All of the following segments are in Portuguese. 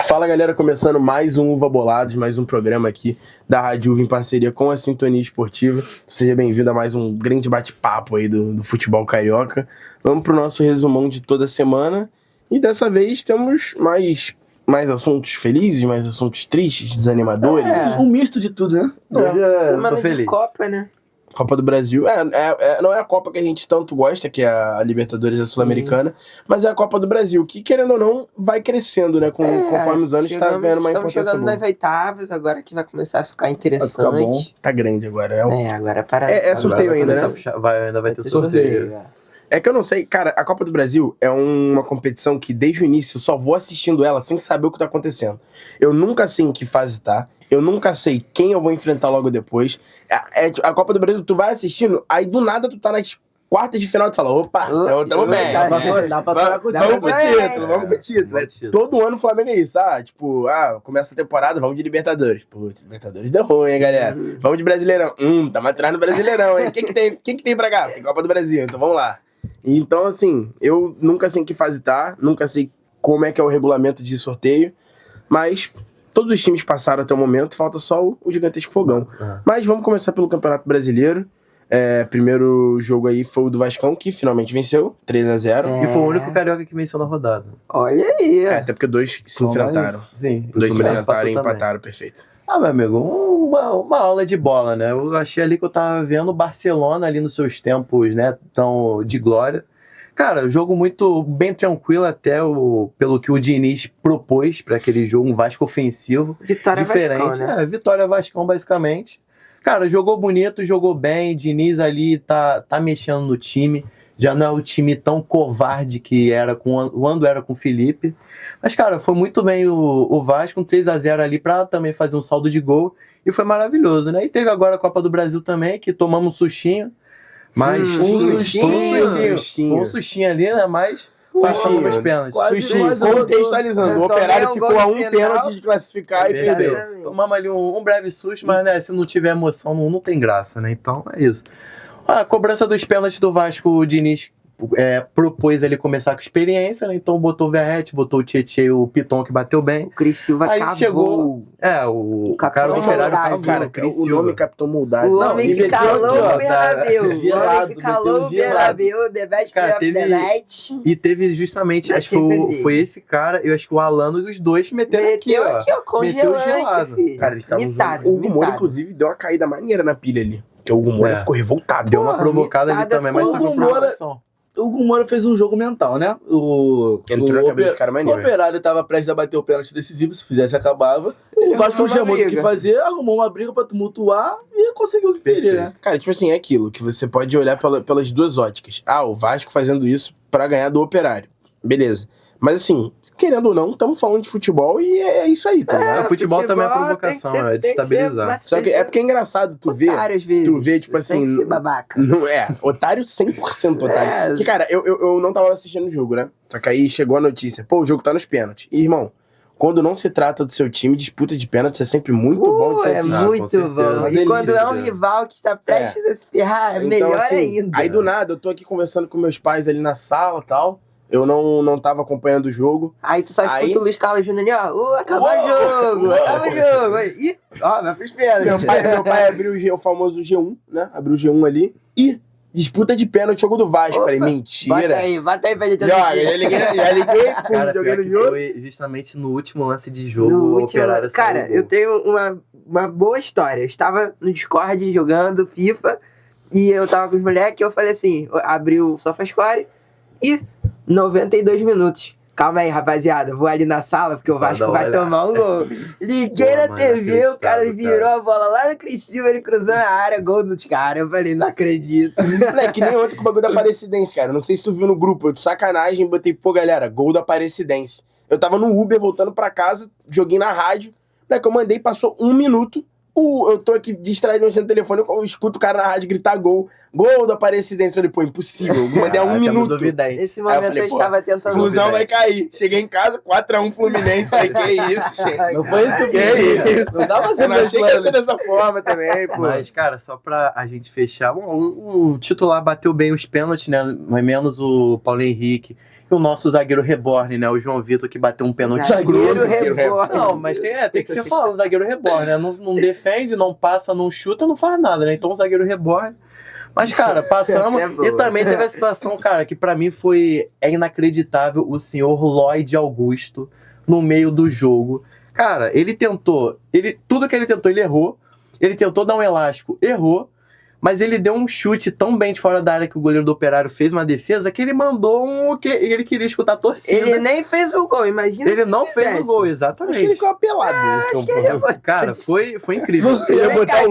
Fala galera, começando mais um Uva Bolados, mais um programa aqui da Rádio Uva em parceria com a Sintonia Esportiva. Seja bem-vindo a mais um grande bate-papo aí do futebol carioca. Vamos pro nosso resumão de toda semana e dessa vez temos mais assuntos felizes, mais assuntos tristes, desanimadores. Um misto de tudo, né? Semana de Copa, né? Copa do Brasil. Não é a Copa que a gente tanto gosta, que é a Libertadores e a Sul-Americana, mas é a Copa do Brasil, que, querendo ou não, vai crescendo, né? Conforme os anos, está ganhando uma importância chegando boa. nas oitavas, agora que vai começar a ficar interessante. Tá grande agora. Agora para. É sorteio ainda, né? Ainda vai ter sorteio. É que eu não sei, cara, a Copa do Brasil é uma competição que desde o início eu só vou assistindo ela sem saber o que tá acontecendo. Eu nunca sei em que fase tá, eu nunca sei quem eu vou enfrentar logo depois. A Copa do Brasil, tu vai assistindo, aí do nada tu tá nas quartas de final e tu fala, opa, tamo bem. Dá pra sonhar com o Vamos pro título. Todo ano o Flamengo é isso, começa a temporada, vamos de Libertadores. Putz, Libertadores deu ruim, hein, galera? Vamos de Brasileirão. Tá mais atrás no Brasileirão, hein? Quem que tem pra cá? Tem Copa do Brasil, então vamos lá. Então, assim, eu nunca sei em que fase tá, nunca sei como é que é o regulamento de sorteio, mas todos os times passaram até o momento, falta só o gigantesco fogão. Mas vamos começar pelo Campeonato Brasileiro. Primeiro jogo aí foi o do Vascão, que finalmente venceu, 3-0. E foi o único carioca que venceu na rodada. Olha aí. Até porque dois se enfrentaram. Sim. Dois se enfrentaram e empataram, perfeito. Meu amigo, uma aula de bola, né? Eu achei ali que eu tava vendo o Barcelona ali nos seus tempos, né, tão de glória. Cara, jogo muito bem tranquilo até pelo que o Diniz propôs para aquele jogo, um Vasco ofensivo. Vitória diferente, Vascão, né? Vitória Vascão, basicamente. Cara, jogou bonito, jogou bem, Diniz ali tá mexendo no time. Já não é o time tão covarde que era quando era com o Felipe. Mas, cara, foi muito bem o Vasco, um 3-0 ali pra também fazer um saldo de gol. E foi maravilhoso, né? E teve agora a Copa do Brasil também, que tomamos um sustinho. Mas um sustinho ali, né? Mas passamos os pênaltis. Contextualizando, o Operário ficou a um pênalti de classificar e perdeu. Tomamos ali um breve susto, mas né, se não tiver emoção, não tem graça, né? Então é isso. A cobrança dos pênaltis do Vasco, o Diniz propôs ele começar com experiência, né? Então botou o Verratti, botou o Tietchan e o Piton, que bateu bem. O Cris Silva aí cavou. Chegou o cara do Operário cavou. O nome Capitão Moldade. O homem que calou o Bernabéu. O homem que calou o Bernabéu, o debate cara, e teve justamente, acho que foi esse cara, eu acho que o Alano e os dois que meteram aqui, ó. Congelante, filho. Cara, eles estavam o Humor, inclusive, deu uma caída maneira na pilha ali. Porque o Hugo Moura ficou revoltado. Deu uma provocada ali também, mas o Hugo Moura fez um jogo mental, né? Entrou na cabeça do cara maneiro. O Operário tava prestes a bater o pênalti decisivo, se fizesse acabava. O Vasco não tinha muito o que fazer, arrumou uma briga pra tumultuar e conseguiu o que queria, né? Cara, tipo assim, é aquilo que você pode olhar pelas duas óticas. O Vasco fazendo isso pra ganhar do Operário. Beleza. Mas assim, querendo ou não, estamos falando de futebol e é isso aí, tá ligado? Futebol também é provocação, é destabilizar. Só que é porque é engraçado, tu vê, tipo assim... Tem que ser babaca. Não é, otário 100% otário. Porque, cara, eu não tava assistindo o jogo, né? Só que aí chegou a notícia, o jogo tá nos pênaltis. E, irmão, quando não se trata do seu time, disputa de pênaltis é sempre muito bom de se assistir. É muito bom. E quando é um rival que está prestes a se ferrar, é melhor assim, ainda. Aí do nada, eu tô aqui conversando com meus pais ali na sala e tal. Eu não tava acompanhando o jogo. Aí tu só escuta o Luiz Carlos Júnior, acabou o jogo, acabou o jogo. Ih, vai pros pênaltis. Meu pai abriu o famoso G1, né? Abriu o G1 ali. E disputa de pênalti, jogo do Vasco. Opa, falei, mentira. Bota aí pra gente assistir. Já liguei, cara, joguei no jogo. Foi justamente no último lance de jogo, o Operário saiu. Cara, eu tenho uma boa história. Eu estava no Discord jogando FIFA e eu tava com os moleques e eu falei assim, abri o SofaScore e 92 minutos. Calma aí, rapaziada. Vou ali na sala, porque o Vasco vai tomar um gol. Liguei na TV, o cara virou a bola lá no Cris Silva, ele cruzou a área, gol dos caras. Eu falei, não acredito. É que nem outro com o bagulho da Aparecidense, cara. Não sei se tu viu no grupo, eu de sacanagem botei, galera, gol da Aparecidense. Eu tava no Uber, voltando pra casa, joguei na rádio. Moleque, eu mandei, passou 1 minuto. Eu tô aqui distraído mexendo no telefone, eu escuto o cara na rádio gritar gol da Aparecidense. Eu falei, impossível, eu mandei há 1 minuto. Nesse momento eu estava tentando... Flusão vai cair. Cheguei em casa, 4-1 Fluminense. Falei, que isso, gente? Não foi isso que eu vi. Não tava sendo, achei que ia ser dessa forma também, pô. Mas, cara, só pra a gente fechar, o titular bateu bem os pênaltis, né? Mas menos o Paulo Henrique. E o nosso zagueiro reborn, né? O João Vitor, que bateu um pênalti Zagueiro escroto. reborn. Não, mas tem que ser falado, um zagueiro reborn, né? Não defende, não passa, não chuta, não faz nada, né? Então, um zagueiro reborn. Mas, cara, passamos. E também teve a situação, cara, que pra mim é inacreditável, o senhor Lloyd Augusto no meio do jogo. Cara, ele tentou, tudo que ele tentou, ele errou. Ele tentou dar um elástico, errou. Mas ele deu um chute tão bem de fora da área que o goleiro do Operário fez uma defesa que ele mandou ele queria escutar a torcida. Ele nem fez o gol, imagina. Ele não fez o gol, exatamente. Acho que ele ficou apelado. Cara, foi incrível. Ele ia botar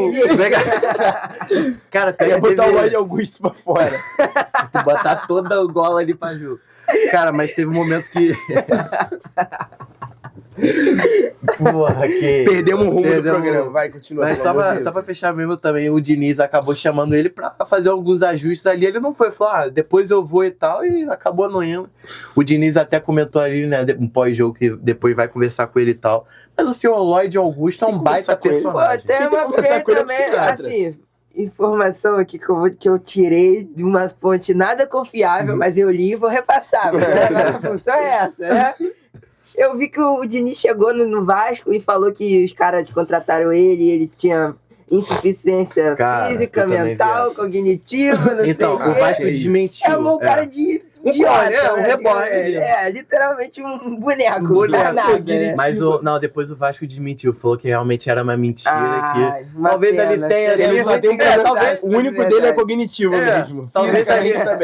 Cara, ia botar o Lloyd Augusto pra fora. Botar toda a gola ali pra jogo. Cara, mas teve momentos que... Porra, que... Perdemos o rumo do programa. Vai, continua. Mas só pra fechar mesmo também, o Diniz acabou chamando ele pra fazer alguns ajustes ali. Ele não foi, falou, depois eu vou e tal, e acabou não indo. O Diniz até comentou ali, né, um pós-jogo, que depois vai conversar com ele e tal. Mas o senhor Lloyd Augusto é um baita personagem. Pô, até uma vez também, assim... Informação aqui que eu tirei de uma fonte nada confiável, mas eu li e vou repassar. A função é essa, né? Eu vi que o Diniz chegou no Vasco e falou que os caras contrataram ele e ele tinha insuficiência física, mental, cognitiva, não então, sei o o Vasco desmentiu. Chamou o cara de idiota. Um reborn. Literalmente um boneco. Nada, né? Mas depois o Vasco desmentiu, falou que realmente era uma mentira. Talvez pena, ele tenha o único dele é cognitivo mesmo. Talvez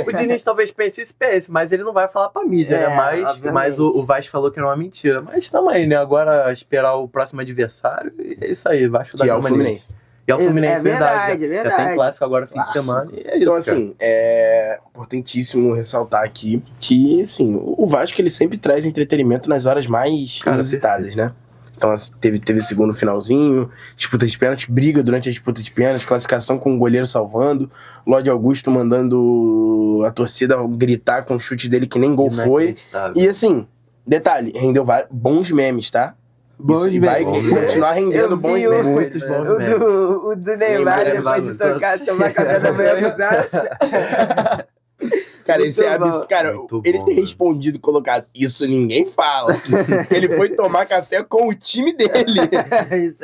o Diniz talvez pense, mas ele não vai falar pra mídia, né? Mas o Vasco falou que era uma mentira. Mas estamos aí, né? Agora esperar o próximo adversário e é isso aí, Vasco da Gama. Que é o Fluminense. E é o Fluminense, verdade. Já tem clássico agora, fim de semana, e é isso. Então, assim, é importantíssimo ressaltar aqui que, assim, o Vasco, ele sempre traz entretenimento nas horas mais inusitadas, né? Então, teve o segundo finalzinho, disputa de pênalti, briga durante a disputa de pênalti, classificação com o goleiro salvando, Lloyd Augusto mandando a torcida gritar com o chute dele que nem gol foi. E, assim, detalhe, rendeu bons memes, tá? Vai continuar rendendo bons memes. Muitos bons memes. O do Neymar, depois de tomar café da manhã com o Cara, esse é absurdo. Cara, ele ter respondido, colocado, isso ninguém fala. Ele foi tomar café com o time dele.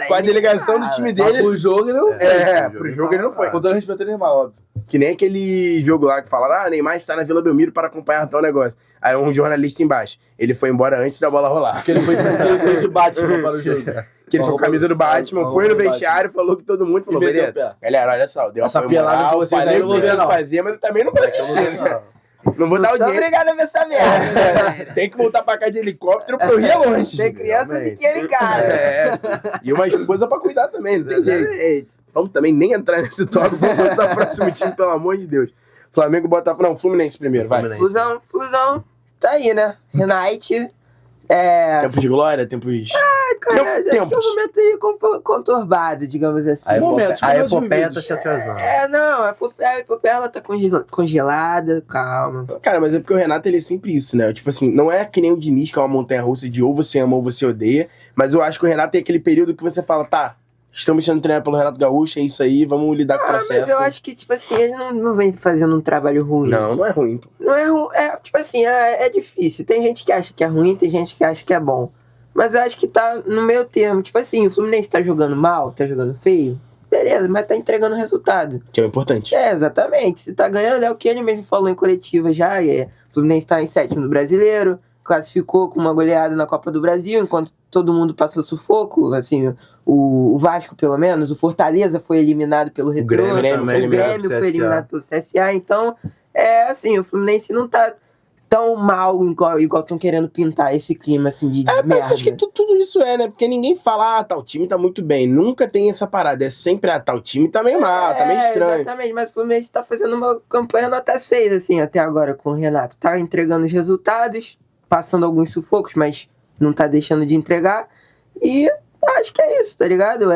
Com a delegação do time dele. Pro jogo ele não foi. Pro jogo ele não foi. Com todo respeito ao Neymar, óbvio. Que nem aquele jogo lá que falaram, Neymar está na Vila Belmiro para acompanhar tal negócio. Aí um jornalista embaixo. Ele foi embora antes da bola rolar. Porque ele foi de Batman para o jogo. Que ele foi com a camisa do Batman, foi no vestiário, falou que todo mundo falou, beleza. Galera, olha só, deu essa pelada de vocês aí eu não vou ver, não. Fazer, mas eu também não vou assistir. Não vou dar o dinheiro. Obrigado a ver essa merda. Tem que voltar pra cá de helicóptero porque eu ia longe. Tem criança pequena em casa. E uma esposa pra cuidar também, não tem jeito. Vamos também nem entrar nesse tópico, vamos passar pro próximo time, pelo amor de Deus. Flamengo, Botafogo, não, Fluminense primeiro, vai. Flusão, tá aí, né? Renate. Tempos de glória, tempos... Cara, acho que é um momento aí conturbado, digamos assim. A epopeia tá se atrasando. A epopeia ela tá congelada, calma. Cara, mas é porque o Renato, ele é sempre isso, né? Tipo assim, não é que nem o Diniz, que é uma montanha-russa de ou você ama ou você odeia, mas eu acho que o Renato tem aquele período que você fala, tá, estamos sendo treinados pelo Renato Gaúcho, é isso aí, vamos lidar com o processo. Mas eu acho que, tipo assim, ele não vem fazendo um trabalho ruim. Não é ruim. Pô. Não é ruim, tipo assim, é difícil. Tem gente que acha que é ruim, tem gente que acha que é bom. Mas eu acho que tá no meio termo. Tipo assim, o Fluminense tá jogando mal, tá jogando feio, beleza, mas tá entregando resultado. Que é o importante. Exatamente. Se tá ganhando, é o que ele mesmo falou em coletiva já. O Fluminense tá em 7º no Brasileiro, classificou com uma goleada na Copa do Brasil, enquanto todo mundo passou sufoco, assim, o Vasco pelo menos, o Fortaleza foi eliminado pelo Retrô, o Grêmio foi eliminado pelo CSA, então, assim, o Fluminense não tá tão mal igual estão querendo pintar esse clima, assim, de merda. Mas acho que tudo isso né? Porque ninguém fala, tal time tá muito bem. Nunca tem essa parada. É sempre, tal time tá meio mal, tá meio estranho. Exatamente, mas o Fluminense tá fazendo uma campanha nota 6, assim, até agora com o Renato. Tá entregando os resultados, passando alguns sufocos, mas não tá deixando de entregar. E acho que é isso, tá ligado?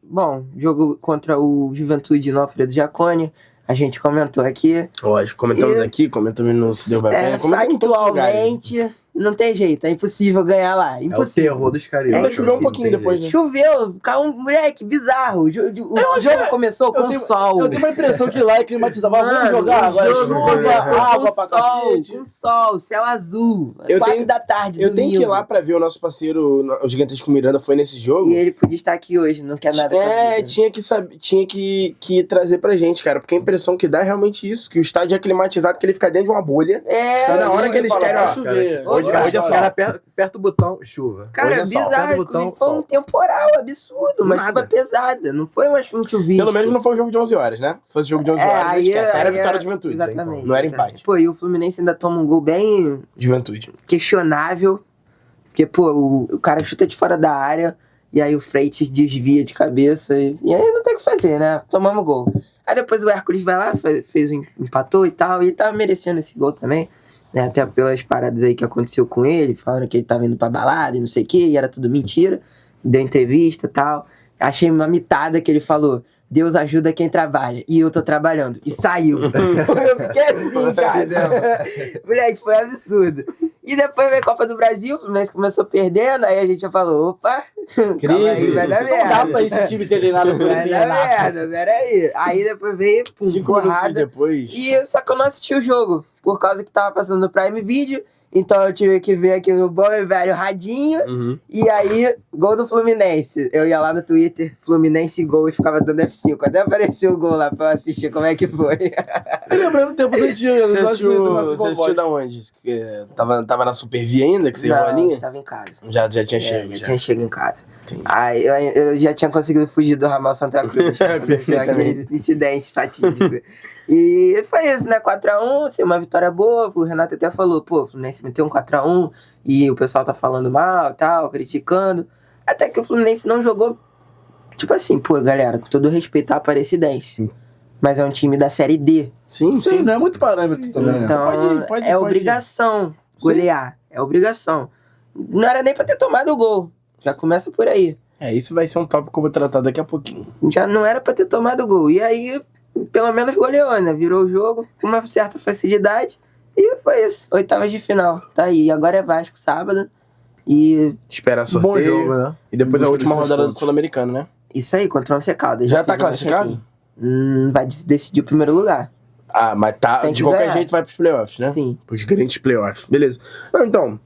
Bom, jogo contra o Juventude no Alfredo Jaconi. A gente comentou aqui. Lógico, comentamos aqui, comentamos no Se Deu Vai Pé. Factualmente, não tem jeito, é impossível ganhar lá. É o Impossível. terror dos cariocas. Vai chover um pouquinho depois, né? Choveu, moleque, bizarro. O jogo começou com sol. Eu tenho uma impressão que lá é climatizado. Vamos jogar agora. Água pra cacete. Com sol, céu azul. Eu 4 tenho- da tarde, Eu tenho que ir domingo. lá pra ver o nosso parceiro, o Gigantesco Miranda, foi nesse jogo. E ele podia estar aqui hoje, não quer nada. com a vida. Tinha que saber, tinha que trazer pra gente, cara, porque a impressão que dá é realmente isso, que o estádio é climatizado, que ele fica dentro de uma bolha. É, na hora que eles querem, ó, chover. hoje Hoje é é sol. só. Aperta o botão, chuva. cara, Hoje é sol. bizarro. Aperta o botão, Foi um sol. temporal absurdo, uma Nada. chuva pesada. Não foi uma chuvisco. Pelo menos não foi um jogo de 11 horas, né? Se fosse jogo de 11 horas, aí esquece. Era aí vitória de Juventude. Exatamente. Não era exatamente. empate. Pô, e o Fluminense ainda toma um gol bem Juventude. questionável. Porque, pô, o cara chuta de fora da área e aí o Freitas desvia de cabeça. E aí não tem o que fazer, né? Tomamos gol. Aí depois o Hércules vai lá, empatou e tal. E ele tava merecendo esse gol também. Né? Até pelas paradas aí que aconteceu com ele. Falando que ele tava indo pra balada e não sei o que. E era tudo mentira. Deu entrevista e tal. Achei uma mitada que ele falou: Deus ajuda quem trabalha. E eu tô trabalhando. E saiu. Eu fiquei assim, cara. Moleque, foi absurdo. E depois veio a Copa do Brasil, o Fluminense começou perdendo, aí a gente já falou, opa, calma aí, vai dar Não dá merda. pra esse time ser treinado por Vai esse dar Renato. merda, peraí. Aí depois veio, pum, 5 minutos porrada. depois. E só que eu não assisti o jogo, por causa que tava passando no Prime Video, então eu tive que ver aqui no bom e velho radinho, Uhum. e aí, gol do Fluminense. Eu ia lá no Twitter, Fluminense gol, e ficava dando F5. Até apareceu o gol lá pra eu assistir como é que foi. Lembrando tempos antigos, Você eu gosto assistiu, do nosso você assistiu da onde? Tava na Super V ainda, que você errou a Não, linha? estava em casa. Já tinha chego, Já já. tinha chego em casa. Entendi. Aí eu já tinha conseguido fugir do ramal Santa Cruz. Aconteceu aquele incidente fatídico. E foi isso, né? 4x1, assim, uma vitória boa. O Renato até falou, pô, o Fluminense meteu um 4x1 e o pessoal tá falando mal e tal, criticando. Até que o Fluminense não jogou, tipo assim, pô, galera, com todo respeito à Aparecidense. Mas é um time da Série D. Sim, Sim, não é muito parâmetro também, né? Então, pode ir. obrigação golear. É obrigação. Não era nem pra ter tomado o gol. Já começa por aí. Isso vai ser um tópico que eu vou tratar daqui a pouquinho. Já não era pra ter tomado o gol. E aí, pelo menos goleou, né? Virou o jogo com uma certa facilidade. E foi isso. Oitavas de final. Tá aí. Agora é Vasco, sábado. E Esperar sorteio. Bom jogo, né? E depois a Busca última dos rodada do pontos. Sul-Americano, né? isso aí, contra o Once Caldas. Já fiz tá um classificado? check-in. Vai decidir o primeiro lugar. Ah, mas tá. Tem De que qualquer ganhar. jeito vai pros playoffs, né? Sim. Os grandes playoffs. Beleza. Não, então.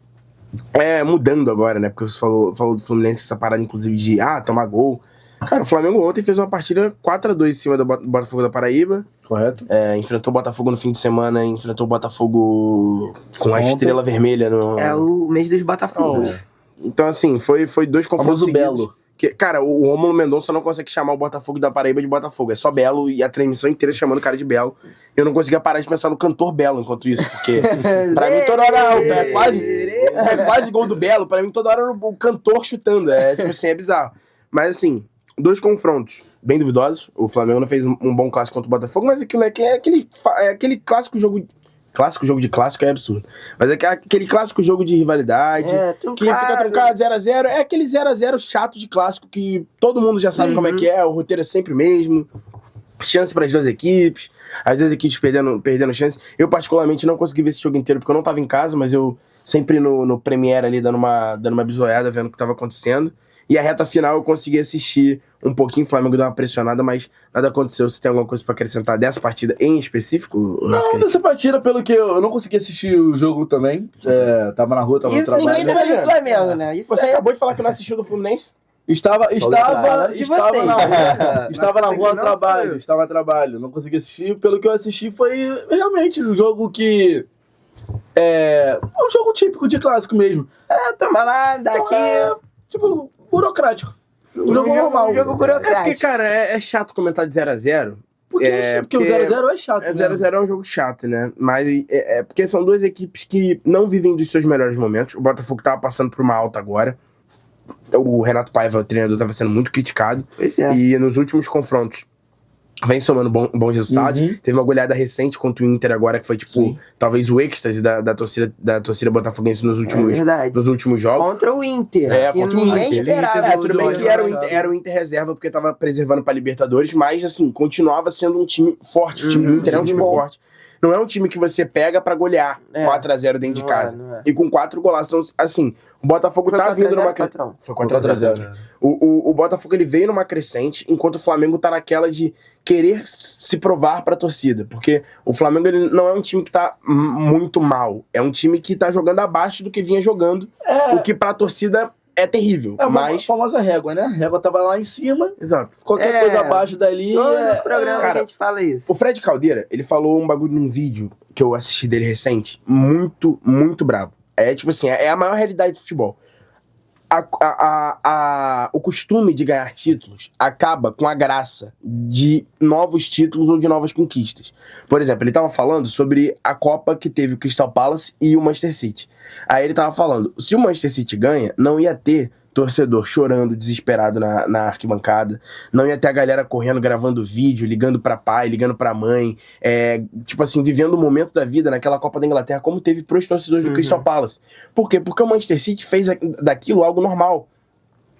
Mudando agora, né? Porque você falou do Fluminense, essa parada, inclusive, de tomar gol. Cara, o Flamengo ontem fez uma partida 4x2 em cima do Botafogo da Paraíba. Correto? Enfrentou o Botafogo no fim de semana, enfrentou o Botafogo com a Ontem. estrela vermelha no. É o mês dos Botafogos. Então, assim, foi dois confrontos Famoso seguidos. Belo. Que, cara, o Rômulo Mendonça não consegue chamar o Botafogo da Paraíba de Botafogo. É só Belo e a transmissão inteira chamando o cara de Belo. Eu não conseguia parar de pensar no cantor Belo enquanto isso, porque pra mim toda hora é quase gol do Belo. Pra mim toda hora era o cantor chutando. Tipo assim, é bizarro. Mas assim, dois confrontos bem duvidosos. O Flamengo não fez um bom clássico contra o Botafogo, mas aquilo é aquele clássico jogo. Clássico jogo de clássico é absurdo. Mas é aquele clássico jogo de rivalidade. Que fica truncado 0x0. É aquele 0x0 chato de clássico que todo mundo já sabe como é que é. O roteiro é sempre o mesmo. Chance para as duas equipes. As duas equipes perdendo chance. Eu, particularmente, não consegui ver esse jogo inteiro porque eu não tava em casa, mas eu sempre no Premiere ali dando uma bisoiada, vendo o que tava acontecendo. E a reta final eu consegui assistir um pouquinho, o Flamengo deu uma pressionada, mas nada aconteceu. Você tem alguma coisa pra acrescentar dessa partida em específico? Não, dessa partida, pelo que eu não consegui assistir o jogo também. Tava na rua, tava no Isso trabalho. ninguém lembra do Flamengo, né? Isso Você aí acabou de falar que não assistiu do Fluminense? Estava de na vocês. rua, estava na Mas rua a não trabalho, sou eu. estava a trabalho. Não consegui assistir, pelo que eu assisti foi realmente um jogo que é um jogo típico de clássico mesmo. Toma lá, daqui. Tipo, burocrático. Um jogo normal. Um jogo burocrático. É porque, cara, é chato comentar de 0x0. Porque o 0x0 é chato. 0x0 é um jogo chato, né? Mas porque são duas equipes que não vivem dos seus melhores momentos. O Botafogo tava passando por uma alta agora. O Renato Paiva, o treinador, tava sendo muito criticado. Pois é. E nos últimos confrontos vem somando bons resultados. Uhum. Teve uma goleada recente contra o Inter agora, que foi, tipo, Sim. talvez o êxtase da torcida botafoguense nos verdade. últimos jogos. Contra o Inter. Que Contra o ninguém Inter. esperava. Tudo bem que era o Inter reserva, porque tava preservando pra Libertadores, mas, assim, continuava sendo um time forte. O time do Inter é um time forte. não é um time que você pega pra golear 4x0 dentro de casa. Não é. E com 4 golaços, assim, o Botafogo Foi tá 4x0, vindo numa... 4x1. Foi 4x0. O Botafogo, ele veio numa crescente, enquanto o Flamengo tá naquela de querer se provar pra torcida. Porque o Flamengo, ele não é um time que tá muito mal. É um time que tá jogando abaixo do que vinha jogando. O que pra torcida é terrível. Mas... a famosa régua, né? A régua tava lá em cima. Exato. Qualquer coisa abaixo dali... Todo programa cara, a gente fala isso. O Fred Caldeira, ele falou um bagulho num vídeo que eu assisti dele recente, muito, muito brabo. É tipo assim, é a maior realidade do futebol. O costume de ganhar títulos acaba com a graça de novos títulos ou de novas conquistas. Por exemplo, ele tava falando sobre a Copa que teve o Crystal Palace e o Manchester City. Aí ele tava falando, se o Manchester City ganha, não ia ter torcedor chorando, desesperado na arquibancada, não ia ter a galera correndo, gravando vídeo, ligando pra pai, ligando pra mãe, tipo assim, vivendo o momento da vida naquela Copa da Inglaterra, como teve pros torcedores do Crystal Palace. Por quê? Porque o Manchester City fez daquilo algo normal.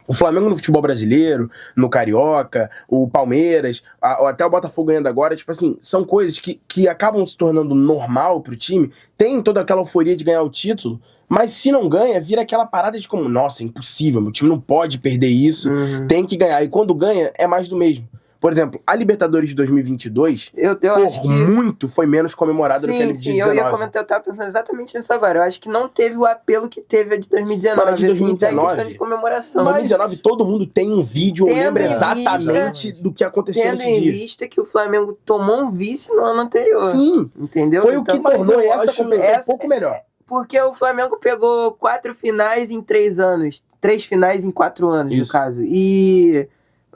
O Flamengo no futebol brasileiro, no Carioca, o Palmeiras, até o Botafogo ganhando agora, tipo assim, são coisas que acabam se tornando normal pro time, tem toda aquela euforia de ganhar o título, mas se não ganha, vira aquela parada de como, nossa, é impossível, meu time não pode perder isso, tem que ganhar. E quando ganha, é mais do mesmo. Por exemplo, a Libertadores de 2022, eu acho que... muito foi menos comemorada do que a de 2019. Eu ia comentar, eu tava pensando exatamente nisso agora. Eu acho que não teve o apelo que teve a de 2019. Mas a de 2019, questão de comemoração. Mas 2019, todo mundo tem um vídeo, lembra exatamente do que aconteceu nesse dia. Tendo em vista que o Flamengo tomou um vice no ano anterior. Sim. Entendeu? Foi o que tornou essa competição um pouco melhor. Porque o Flamengo pegou 4 finais em 3 anos. 3 finais em 4 anos, no caso. E,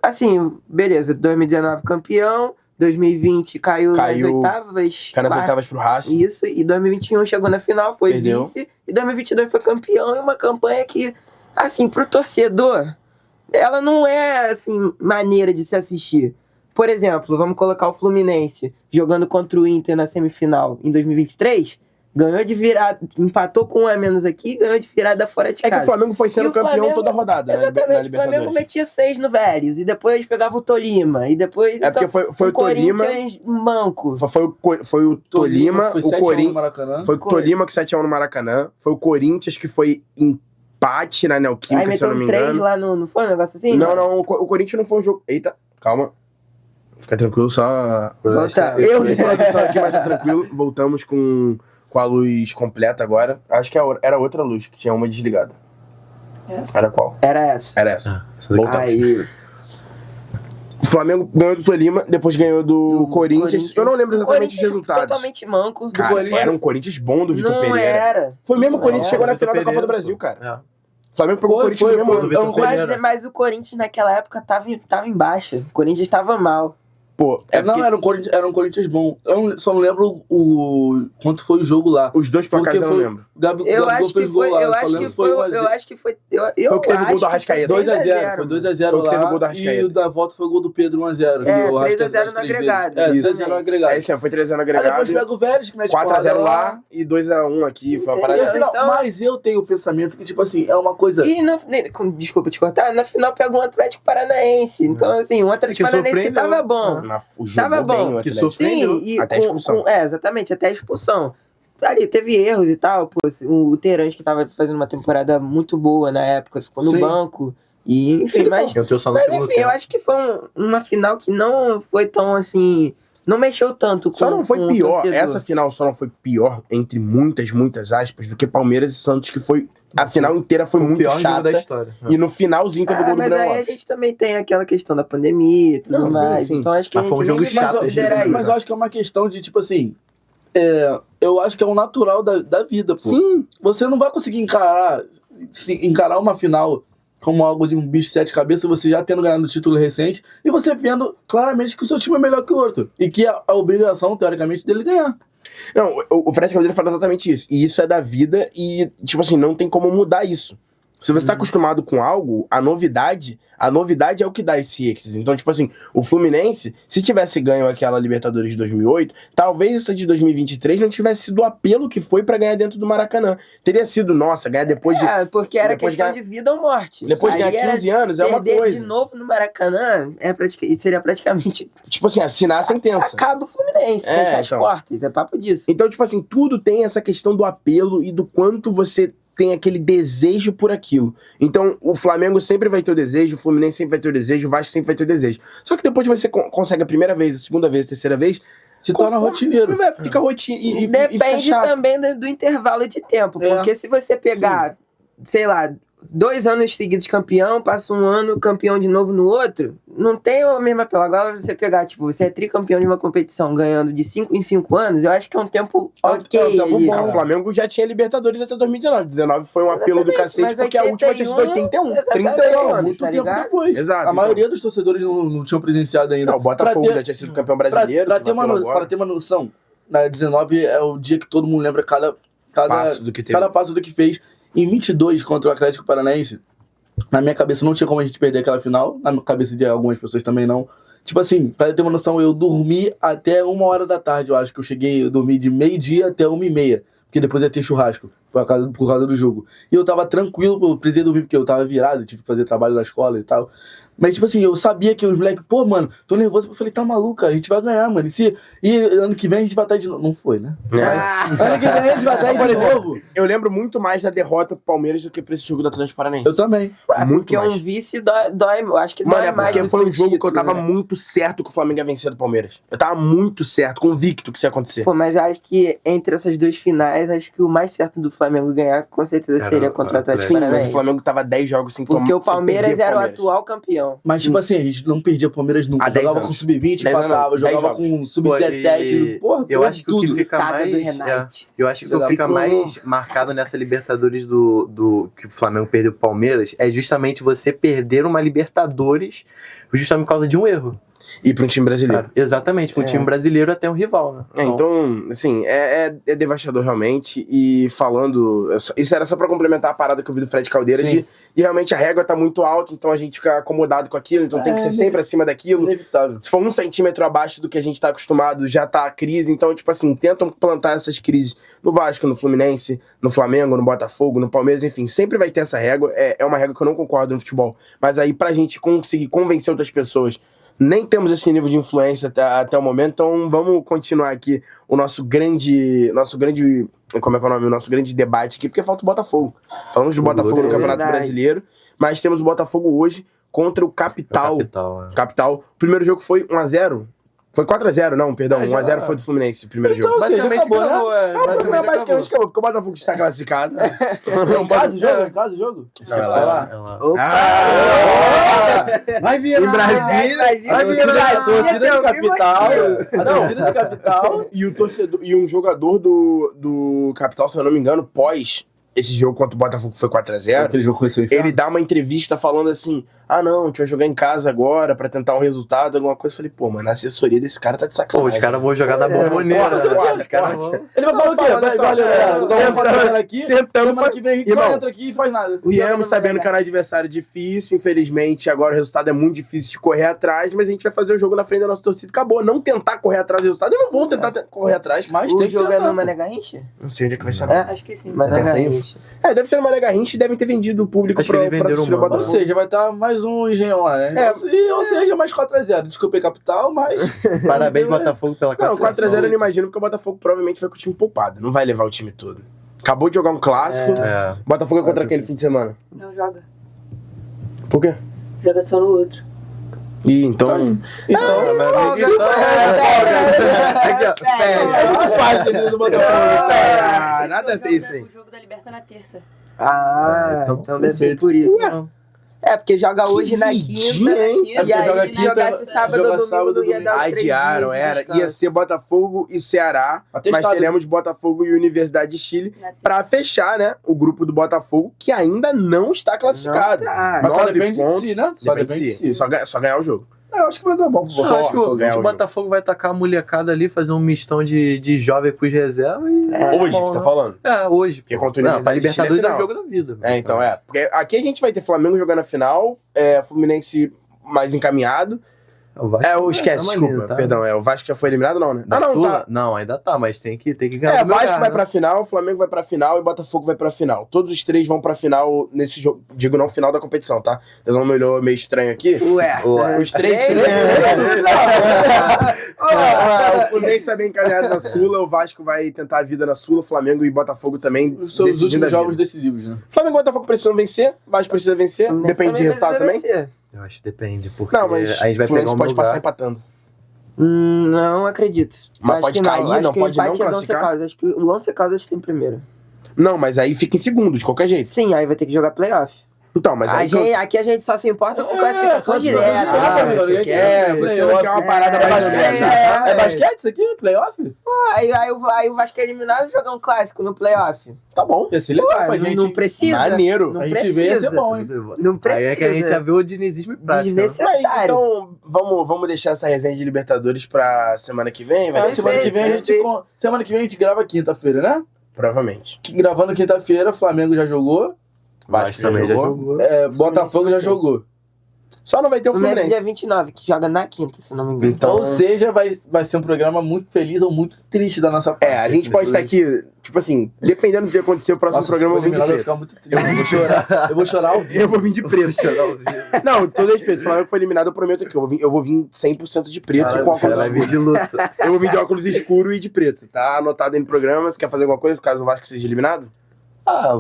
assim, beleza, 2019 campeão, 2020 caiu nas oitavas. Caiu nas oitavas pro Racing. Isso, e 2021 chegou na final, foi Perdeu. vice. E 2022 foi campeão, e uma campanha que, assim, pro torcedor, ela não é, assim, maneira de se assistir. Por exemplo, vamos colocar o Fluminense jogando contra o Inter na semifinal em 2023... Ganhou de virada, empatou com 1 a menos aqui, ganhou de virada fora de casa. É que o Flamengo foi sendo campeão toda a rodada, exatamente, né? O Flamengo metia 6 no Vélez, e depois pegava o Tolima, e depois... porque foi o Tolima... Corinthians manco. Foi o Tolima, foi o Corinthians... Foi o Tolima que 7x1 no Maracanã, foi o Corinthians que foi empate na Neoquímica, se eu não me engano. Aí meteu 3 lá, não foi um negócio assim? Não, o Corinthians não foi um jogo... Eita, calma. Fica tranquilo, só... Eu de produção aqui, mas tá tranquilo. Voltamos com a luz completa agora. Acho que era outra luz, que tinha uma desligada. Essa? Era qual? Era essa. Era essa. Voltamos. Aí... O Flamengo ganhou do Tolima, depois ganhou do Corinthians. Eu não lembro exatamente os resultados. Totalmente manco. Cara, era um Corinthians bom do Vitor Pereira. Não era. Foi mesmo o Corinthians que chegou na final da Copa do Brasil, cara. O Flamengo pegou o Corinthians no mesmo ano. Mas o Corinthians naquela época tava em baixa. O Corinthians tava mal. Pô, era um Corinthians bom. Eu só não lembro quanto foi o jogo lá. Os dois placares eu não lembro. Eu acho que foi. Eu acho que foi. Foi o que teve o gol do Arrascaeta. 2x0. Foi 2x0 lá. Teve o gol do Arrascaeta. E o da volta foi o gol do Pedro 1x0. 3x0 no agregado. 3x0 no agregado. É isso aí, foi 3x0 no agregado. Aí depois pega o Vélez, que mete 4x0 lá e 2x1 aqui. Foi uma parada. Então... Mas eu tenho o pensamento que, tipo assim, é uma coisa... E, desculpa te cortar, na final pegou um Atlético Paranaense. Então, assim, um Atlético Paranaense que tava bom. Tava bom. Que sofreu. Sim, até a expulsão. Exatamente, até a expulsão. Ali teve erros e tal. Pô, o Terence, que tava fazendo uma temporada muito boa na época, ficou no banco. E, enfim, mas enfim, eu acho que foi uma final que não foi tão assim... Não mexeu tanto com... Só não foi pior, torcedor. essa final só não foi pior, entre muitas aspas, do que Palmeiras e Santos, que foi... A final inteira foi muito pior chata. jogo da história. E no finalzinho teve o gol do Breno Mas aí a gente também tem aquela questão da pandemia e tudo mais. Sim. Então acho que Mas a foi gente um nem jogo vai chato considerar isso. Mas eu acho que é uma questão de, tipo assim... eu acho que é o natural da vida, pô. Sim. Você não vai conseguir encarar uma final como algo de um bicho de 7 cabeças, você já tendo ganhado o título recente, e você vendo claramente que o seu time é melhor que o outro. E que a obrigação, teoricamente, dele ganhar. Não, o Fred Caldeira fala exatamente isso. E isso é da vida e, tipo assim, não tem como mudar isso. Se você tá acostumado com algo, a novidade é o que dá esse êxtase. Então, tipo assim, o Fluminense, se tivesse ganho aquela Libertadores de 2008, talvez essa de 2023 não tivesse sido o apelo que foi pra ganhar dentro do Maracanã. Teria sido, nossa, ganhar depois de... porque era depois questão ganhar- de vida ou morte. Depois de Aí ganhar era 15 anos, é uma perder coisa. de novo no Maracanã seria praticamente... Tipo assim, assinar a sentença. Acaba o Fluminense, É, fechar as então. portas. É papo disso. Então, tipo assim, tudo tem essa questão do apelo e do quanto você tem aquele desejo por aquilo. Então, o Flamengo sempre vai ter o desejo, o Fluminense sempre vai ter o desejo, o Vasco sempre vai ter o desejo. Só que depois você consegue a primeira vez, a segunda vez, a terceira vez, Se torna rotineiro. fica rotina e fica Depende chato. também do intervalo de tempo. É. Porque se você pegar, sei lá, 2 anos seguidos campeão, passa um ano campeão de novo no outro, não tem a mesma apelo. Agora você pegar, tipo, você é tricampeão de uma competição ganhando de 5 em 5 anos, eu acho que é um tempo ok. É um tempo ali. bom. Ah, o Flamengo já tinha Libertadores até 2019. 19 foi um apelo do Exatamente, cacete, mas porque a última tinha sido 81, exatamente, 31 anos. Muito tá tempo ligado? depois. Exato, A então. maioria dos torcedores não tinham presenciado ainda. Não, o Botafogo Pra ter- já tinha sido campeão brasileiro. Pra que ter uma bateu agora. noção, na 19 é o dia que todo mundo lembra cada Passo do que teve. cada passo do que fez. Em 22, contra o Atlético Paranaense, na minha cabeça não tinha como a gente perder aquela final, na cabeça de algumas pessoas também não. Tipo assim, pra ter uma noção, eu dormi até 1h da tarde, eu acho que eu dormi de meio-dia até 1h30, porque depois ia ter churrasco, por causa do jogo. E eu tava tranquilo, eu precisei dormir porque eu tava virado, tive que fazer trabalho na escola e tal. Mas, tipo assim, eu sabia que os moleques, pô, mano, tô nervoso. Eu falei, tá maluco, cara, a gente vai ganhar, mano. E ano que vem a gente vai estar de novo. Não foi, né? Ano que vem a gente vai estar Por de exemplo, novo. Eu lembro muito mais da derrota pro Palmeiras do que pra esse jogo do Atlético Paranaense. Eu também. Muito Porque mais. um vice dói, eu acho que Mano, dói é mais porque do foi que um jogo que eu título, tava né? muito certo que o Flamengo ia vencer do Palmeiras. Eu tava muito certo, convicto que isso ia acontecer. Pô, mas eu acho que entre essas duas finais, acho que o mais certo do Flamengo ganhar, com certeza, Era seria o contra o Atlético Sim, mas Paranaense. o Flamengo tava 10 jogos sem tomar. Porque o sem Palmeiras perder pro era o Palmeiras. atual campeão. Mas, tipo assim, a gente não perdia Palmeiras nunca. Há 10 Jogava anos. com Sub-20, 10 anos, empatava. 10 Jogava jogos. com Sub-17. Porra, eu acho que o que tudo. fica Coitada do mais. Renate. Eu acho que o Filho que da fica puta. mais marcado nessa Libertadores do que o Flamengo perdeu pro Palmeiras é justamente você perder uma Libertadores justamente por causa de um erro. E pra um time brasileiro. Sabe? Exatamente, para um time brasileiro até um rival, né? Então, assim, é devastador realmente. E falando. Isso era só pra complementar a parada que eu vi do Fred Caldeira Sim. de realmente a régua tá muito alta, então a gente fica acomodado com aquilo, então tem que ser sempre acima daquilo. Inevitável. Se for 1 centímetro abaixo do que a gente tá acostumado, já tá a crise. Então, tipo assim, tentam plantar essas crises no Vasco, no Fluminense, no Flamengo, no Botafogo, no Palmeiras, enfim, sempre vai ter essa régua. É uma régua que eu não concordo no futebol. Mas aí, pra gente conseguir convencer outras pessoas, nem temos esse nível de influência até o momento, então vamos continuar aqui o nosso grande, como é que é o nome? O nosso grande debate aqui, porque falta o Botafogo. Falamos do Botafogo no Campeonato Verdade. Brasileiro, mas temos o Botafogo hoje contra o Capital. Capital. O primeiro jogo foi 1x0. Foi 4x0, não, perdão. 1x0 foi do Fluminense, o primeiro jogo. Então, ou seja, acabou, né? Basicamente acabou, porque o Botafogo está classificado. Em casa o jogo? Em casa o jogo? Vai lá, Vai lá. Vai virar! Em Brasília! Vai virar! Torcida do Capital. A Não. torcida do Capital. E o torcedor, e um jogador do Capital, se eu não me engano, pós esse jogo contra o Botafogo que foi 4x0, Aquele jogo conheceu o inferno. ele dá uma entrevista falando assim: ah, não, a gente vai jogar em casa agora pra tentar um resultado, alguma coisa. Eu falei, pô, mano, a assessoria desse cara tá de Pô, sacanagem. os caras vão jogar na bomboneira. porra, Os caras porra. vão. Ele vai falar o quê? Falando Vai, só, galera, tentando- vamos fazendo aqui. tentando Semana que vem a gente Irmão, só entra aqui e faz nada. Viemos sabendo que era um adversário difícil, infelizmente agora o resultado é muito difícil de correr atrás, mas a gente vai fazer o jogo na frente da nossa torcida. Acabou, não tentar correr atrás do resultado, eu não vou tentar correr atrás. Mas O tem que jogo é tentar, no pô. Mané Garrincha? Não sei onde é que vai ser. É? Acho que sim. Mané pensa Garrincha. Deve ser no Mané Garrincha e devem ter vendido o público Acho que eles venderam torcida do uma, Ou Botafogo. seja, vai estar mais um engenhão lá, né? Ou seja, mais 4x0. Desculpa, Capital, mas... Parabéns, Botafogo, pela Não, classificação. 4x0 eu não imagino, porque o Botafogo provavelmente vai com o time poupado. Não vai levar o time todo. Acabou de jogar um clássico. É. Botafogo é contra quem no fim de semana? Não joga. Por quê? Joga só no outro. Ih, então. Aqui, ó. Nada a ver isso aí. O jogo da Liberta na terça. Ah, então, então deve ser perfeito. por isso. Ué. É, porque joga hoje na vidinha, quinta. hein? E É porque aí, joga se quinta, jogasse sábado joga ou domingo, sábado, não ia domingo. dar os 3 Adiaram, dias de era. descanso. Ia ser Botafogo e Ceará, mas Atestado. teremos Botafogo e Universidade de Chile Na terça. pra fechar, né? O grupo do Botafogo, que ainda não está classificado. Não tá. Mas só 9 depende pontos. de si, né? Só Depende de si. si. Só ganhar o jogo. Eu acho que vai dar bom pro Eu acho que ganhar o o Botafogo vai tacar a molecada ali, fazer um mistão de jovem com os reservas e... Hoje que você tá falando? É, hoje. Porque contra o Não, pra Universidade de Chile Libertadores é o final. jogo da vida. É, então é. Porque aqui a gente vai ter Flamengo jogando a final, Fluminense mais encaminhado. Esquece, desculpa, perdão. O Vasco já foi eliminado, não, né? Tá. Não, ainda tá, mas tem que ganhar. O Vasco vai pra final, o Flamengo vai pra final e o Botafogo vai pra final. Todos os três vão pra final nesse jogo. Digo não, final da competição, tá? Vocês vão me olhar meio estranho aqui. Ué. Os três. O Fluminense tá bem encaminhado na Sula, o Vasco vai tentar a vida na Sula, o Flamengo e Botafogo também. São os decidindo últimos a jogos vida. decisivos, né? Flamengo e Botafogo precisam vencer, o Vasco precisa vencer, depende de resultado também. Eu acho que depende, porque Não, mas a gente vai o Fluminense pegar um pode passar lugar. empatando. Não acredito. Mas Acho pode que cair, Acho não que pode o empate não é do Once classificar? Caldas. Acho que o Once Caldas tem primeiro. Não, mas aí fica em segundo, de qualquer jeito. Sim, aí vai ter que jogar playoff. Então, mas aí... Aqui a gente só se importa com classificação direta. você não quer uma parada É mais basquete? grande. É basquete isso aqui? Playoff? Aí o Vasco é eliminado e jogar um clássico no playoff. Tá bom. Ia ser legal pra Não, gente. não precisa. Maneiro. Não A gente vê, ia ser precisa. bom, hein? Não precisa. Aí é que a gente já vê o dinizismo em prática. Mas, Desnecessário. então, vamos deixar essa resenha de Libertadores pra semana que vem? Vai ter Semana que vem a gente grava quinta-feira, né? Provavelmente. Gravando quinta-feira, Flamengo já jogou. Vasco também já jogou. Botafogo já jogou. Só não vai ter o Fluminense Fluminense. dia 29, que joga na quinta, se não me engano. Então, Ou seja, vai ser um programa muito feliz ou muito triste da nossa parte. a gente pode estar aqui, tipo assim, dependendo do que acontecer, o próximo Nossa, programa eu vou vir de eu vou preto. ficar muito triste. Eu vou chorar. Eu vou chorar ao vivo. Eu vou vir de preto. Não, todo respeito. Se o Flamengo for eliminado, eu prometo que eu vou vir 100% de preto Caralho, com o cara óculos Vai vir de escuros. luta. Eu vou vir de óculos escuro e de preto. Tá anotado aí no programa. Se quer fazer alguma coisa, caso o Vasco seja eliminado?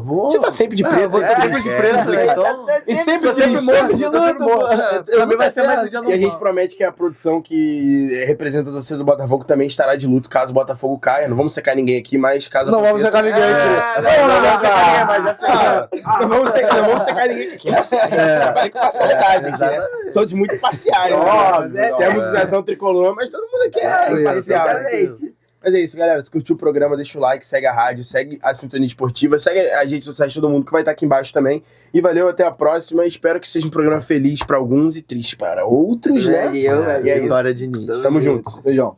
Vou. Você tá sempre de preto. Eu vou estar sempre de preto, né? Então. E sempre, Eu sempre morro de luta, Também vai ser mais um dia E a normal. gente promete que a produção que representa a torcida do Botafogo também estará de luto caso o Botafogo caia. Não vamos secar ninguém aqui, mas caso Não vamos aconteça- secar ninguém aqui. Não vamos secar ninguém, mas já sei. Não vamos secar ninguém aqui. Trabalha com parcialidade aqui, né? Todos muito parciais. Né? Temos o Zezão Tricolor, mas todo mundo aqui é imparcial. né? Exatamente. Mas é isso, galera. Se curtiu o programa, deixa o like, segue a rádio, segue a Sintonia Esportiva, segue as redes sociais de todo mundo que vai estar aqui embaixo também. E valeu, até a próxima. Espero que seja um programa feliz para alguns e triste para outros, né? Valeu, E é isso. Vitória de Diniz. Tamo junto. Beijão.